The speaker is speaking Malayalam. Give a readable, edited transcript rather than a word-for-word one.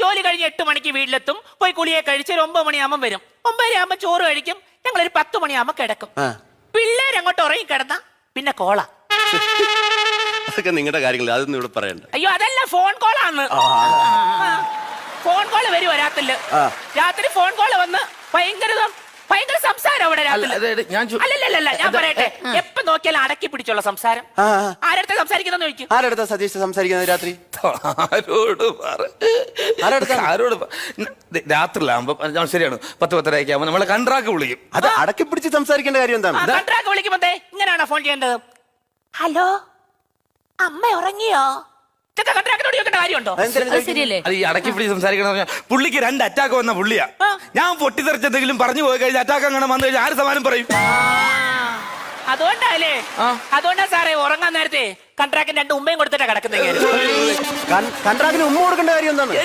ജോലി കഴിഞ്ഞ് 8 മണിക്ക് വീട്ടിലെത്തും. പോയി കുളിയെ കഴിച്ച് ഒരു 9 മണിയാകുമ്പോൾ വരും. 9:30 ആകുമ്പോൾ ചോറ് കഴിക്കും. ഞങ്ങളൊരു 10 മണിയാകുമ്പോൾ കിടക്കും. പിള്ളേരങ്ങോട്ട് ഉറങ്ങി കിടന്ന പിന്നെ കോള. അതൊക്കെ നിങ്ങളുടെ കാര്യങ്ങൾ, അതൊന്നും ഇവിടെ പറയണ്ട. അയ്യോ, അതല്ല, ഫോൺ കോളാണ്. ഫോൺ കോള് വരും രാത്രില്. രാത്രി ഫോൺ കോള് വന്ന് ഭയങ്കര സംസാരം അവിടെ രാത്രി. അല്ലല്ല, ഞാൻ പറയട്ടെ, എപ്പോ നോക്കിയാലും അടക്കി പിടിച്ചുള്ള സംസാരം. ആരടുത്ത സംസാരിക്കുന്ന ചോദിക്കും. ആരടുത്താ സതീഷ് സംസാരിക്കുന്നത് രാത്രി? ആരോട് രാത്രിയിലാകുമ്പോ ശരിയാണ്, 10-10:30 ആകുമ്പോ നമ്മളെ കൺട്രാക്ട് വിളിക്കും. അത് അടക്കി പിടിച്ച് സംസാരിക്കേണ്ട കാര്യം എന്താണ്? കൺട്രാക്ട് വിളിക്കുമ്പോ ഇങ്ങനെയാണോ ഫോൺ ചെയ്യേണ്ടത്? ഹലോ, അമ്മ ഉറങ്ങിയോ? ഇതൊക്കെ കൺട്രാക്ടിനോട് ചോദിക്കേണ്ട കാര്യമുണ്ടോ? അത് ഈ അടക്കി പിടിച്ച് സംസാരിക്കണം. പുള്ളിക്ക് 2 അറ്റാക്ക് വന്ന പുള്ളിയാ. ഞാൻ പൊട്ടിത്തെറിച്ചെന്തെങ്കിലും പറഞ്ഞു പോയി കഴിഞ്ഞാൽ അറ്റാക്ക് അങ്ങനെ വന്നു കഴിഞ്ഞാൽ ആര് സമാനം പറയും? അതുകൊണ്ടല്ലേ, അതുകൊണ്ടാ സാറേ ഉറങ്ങാൻ നേരത്തെ കൺട്രാക്ടിന് 2 ഉമ്മയും കൊടുത്തിട്ടാ കിടക്കുന്നത്. കൺട്രാക്ടിന് ഉമ്മ കൊടുക്കേണ്ട കാര്യം എന്താണ്?